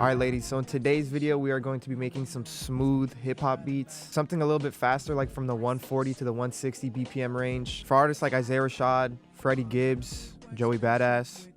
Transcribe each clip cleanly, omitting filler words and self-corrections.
Alright ladies, so in today's video we are going to be making some smooth hip-hop beats, something a little bit faster, like from the 140 to the 160 BPM range, for artists like Rashad, Freddie Gibbs, Joey Badass,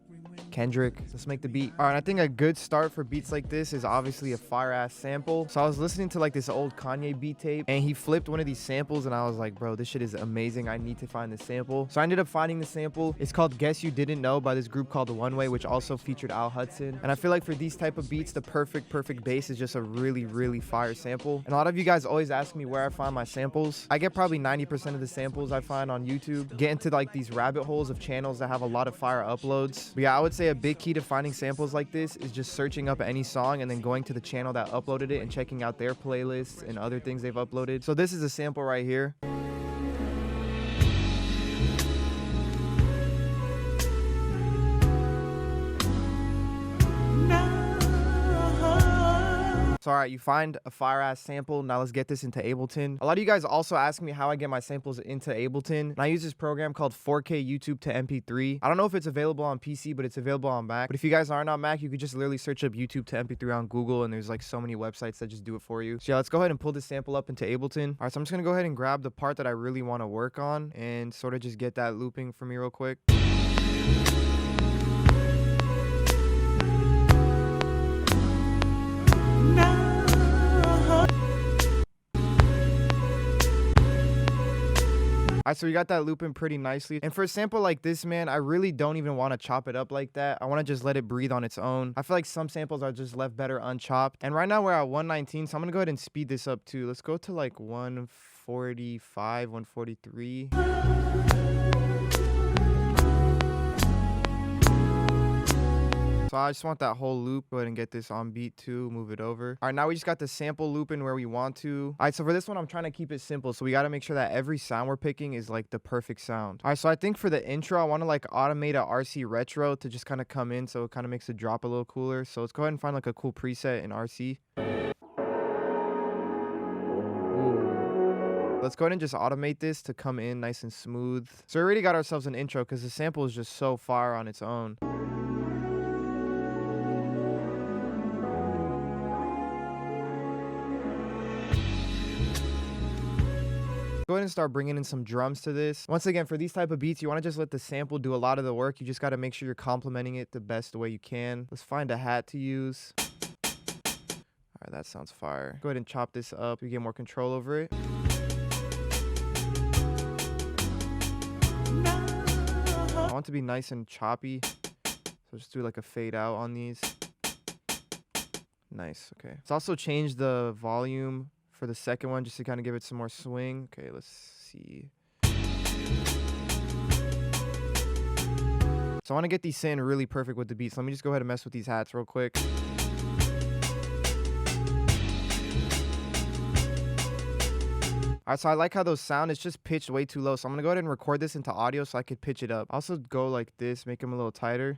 Kendrick. Let's make the beat. All right, I think a good start for beats like this is obviously a fire ass sample. So I was listening to like this old Kanye beat tape and he flipped one of these samples and I was like, bro, this shit is amazing. I need to find the sample. So I ended up finding the sample. It's called Guess You Didn't Know by this group called The One Way, which also featured Al Hudson. And I feel like for these type of beats, the perfect bass is just a really fire sample. And a lot of you guys always ask me where I find my samples. I get probably 90% of the samples I find on YouTube. Get into like these rabbit holes of channels that have a lot of fire uploads. But yeah, I would say a big key to finding samples like this is just searching up any song and then going to the channel that uploaded it and checking out their playlists and other things they've uploaded. So this is a sample right here. So all right, you find a fire ass sample. Now let's get this into Ableton. A lot of you guys also ask me how I get my samples into Ableton. And I use this program called 4K YouTube to MP3. I don't know if it's available on PC, but it's available on Mac. But if you guys aren't on Mac, you could just literally search up YouTube to MP3 on Google, and there's like so many websites that just do it for you. So yeah, let's go ahead and pull this sample up into Ableton. All right, so I'm just gonna go ahead and grab the part that I really want to work on and sort of just get that looping for me real quick. Alright, so we got that looping pretty nicely. And for a sample like this, man, I really don't even want to chop it up like that. I want to just let it breathe on its own. I feel like some samples are just left better unchopped. And right now we're at 119, so I'm going to go ahead and speed this up too. Let's go to like 145, 143. So I just want that whole loop. Go ahead and get this on beat too. Move it over. All right, now we just got the sample looping where we want to. All right, so for this one, I'm trying to keep it simple. So we got to make sure that every sound we're picking is like the perfect sound. All right, so I think for the intro, I want to like automate a RC retro to just kind of come in. So it kind of makes the drop a little cooler. So let's go ahead and find like a cool preset in RC. Let's go ahead and just automate this to come in nice and smooth. So we already got ourselves an intro because the sample is just so fire on its own. Go ahead and start bringing in some drums to this. Once again, for these type of beats, you want to just let the sample do a lot of the work. You just got to make sure you're complementing it the best way you can. Let's find a hat to use. All right, that sounds fire. Go ahead and chop this up. You get more control over it. I want it to be nice and choppy. So just do like a fade out on these. Nice, okay. Let's also change the volume for the second one just to kind of give it some more swing. Okay, let's see. So I want to get these sitting really perfect with the beats. Let me just go ahead and mess with these hats real quick. Alright, so I like how those sound. It's just pitched way too low. So I'm going to go ahead and record this into audio so I could pitch it up. Also go like this, make them a little tighter.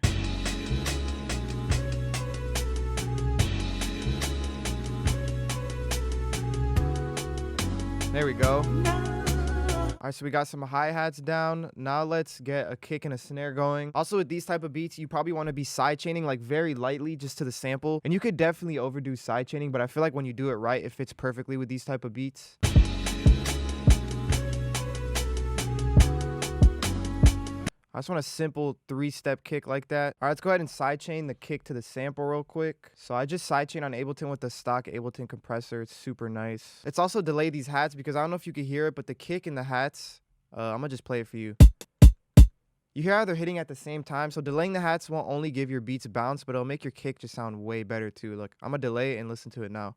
There we go. All right, so we got some hi-hats down. Now let's get a kick and a snare going. Also with these type of beats, you probably want to be sidechaining like very lightly just to the sample. And you could definitely overdo sidechaining, but I feel like when you do it right, it fits perfectly with these type of beats. I just want a simple 3-step kick like that. All right, let's go ahead and sidechain the kick to the sample real quick. So I just sidechain on Ableton with the stock Ableton compressor. It's super nice. It's also delay these hats because I don't know if you could hear it, but the kick and the hats, I'm gonna just play it for you. You hear how they're hitting at the same time. So delaying the hats won't only give your beats bounce, but it'll make your kick just sound way better too. Look, I'm gonna delay it and listen to it now.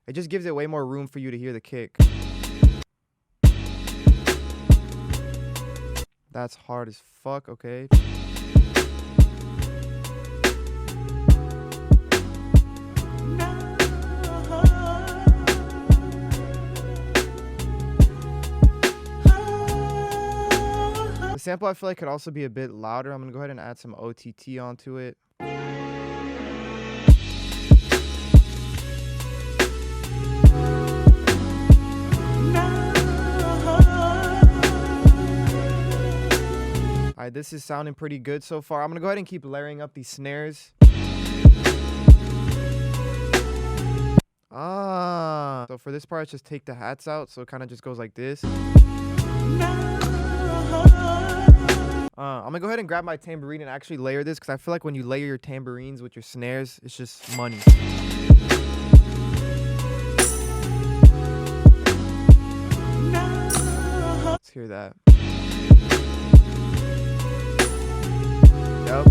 It just gives it way more room for you to hear the kick. That's hard as fuck, okay. The sample I feel like could also be a bit louder. I'm gonna go ahead and add some OTT onto it. Alright, this is sounding pretty good so far. I'm gonna go ahead and keep layering up these snares. So for this part, just take the hats out. So it kind of just goes like this. I'm gonna go ahead and grab my tambourine and actually layer this, because I feel like when you layer your tambourines with your snares, it's just money. Let's hear that. Yep.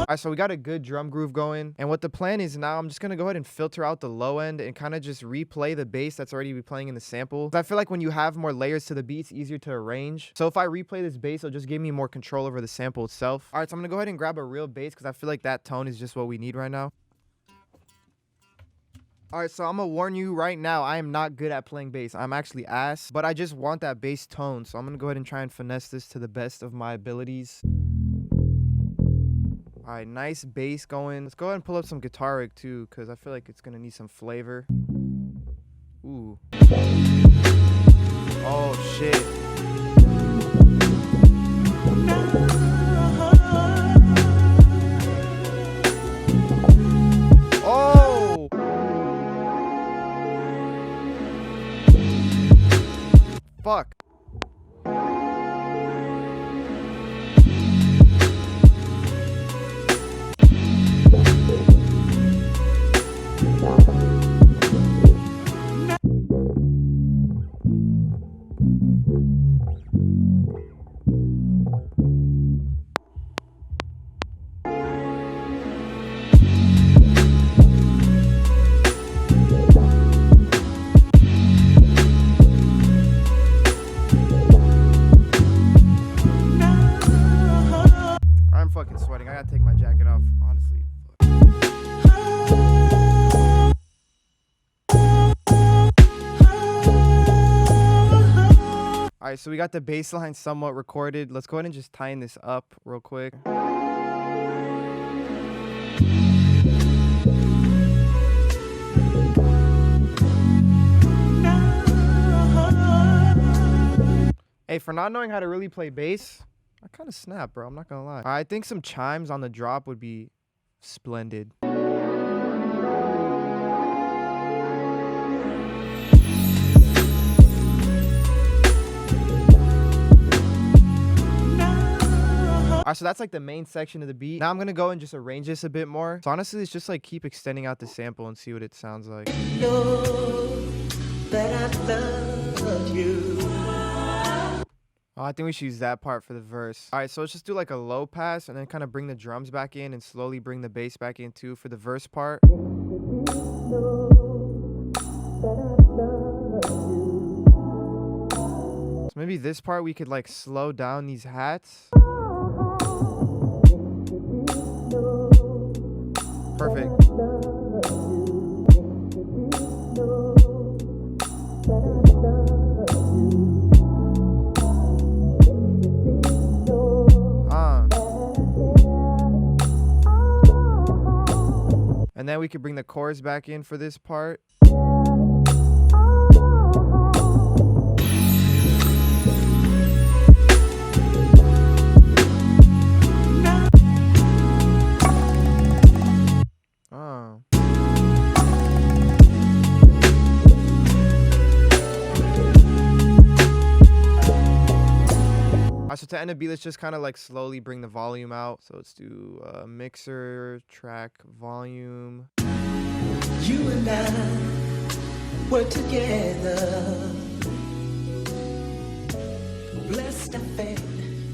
Alright, so we got a good drum groove going, and what the plan is now, I'm just gonna go ahead and filter out the low end and kind of just replay the bass that's already be playing in the sample. I feel like when you have more layers to the beat, it's easier to arrange. So if I replay this bass, it'll just give me more control over the sample itself. Alright, so I'm gonna go ahead and grab a real bass, because I feel like that tone is just what we need right now. Alright, so I'm gonna warn you right now, I am not good at playing bass. I'm actually ass, but I just want that bass tone, so I'm gonna go ahead and try and finesse this to the best of my abilities. Alright, nice bass going. Let's go ahead and pull up some guitar rig too, because I feel like it's gonna need some flavor. Ooh. Oh shit. Oh! Fuck. I'm fucking sweating. I gotta take my jacket off, honestly. Alright, so we got the bass line somewhat recorded. Let's go ahead and just tighten this up real quick. Hey, for not knowing how to really play bass, I kind of snap, bro. I'm not gonna lie. I think some chimes on the drop would be splendid. Alright, so that's like the main section of the beat. Now I'm gonna go and just arrange this a bit more. So honestly, it's just like keep extending out the sample and see what it sounds like. Know that I love you. Oh, I think we should use that part for the verse. Alright, so let's just do like a low pass and then kind of bring the drums back in and slowly bring the bass back in too for the verse part. So maybe this part we could like slow down these hats. Perfect. And then we could bring the chorus back in for this part. Oh. So to end the beat, let's just kind of like slowly bring the volume out. So let's do mixer, track, volume. You and I were together. Blessed I felt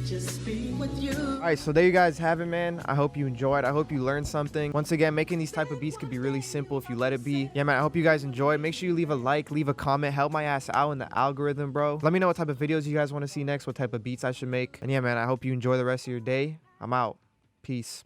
just being with you. Alright, so there you guys have it, man. I hope you enjoyed. I hope you learned something. Once again, making these type of beats could be really simple if you let it be. Yeah, man, I hope you guys enjoyed. Make sure you leave a like, leave a comment, help my ass out in the algorithm, bro. Let me know what type of videos you guys want to see next, what type of beats I should make. And yeah, man, I hope you enjoy the rest of your day. I'm out. Peace.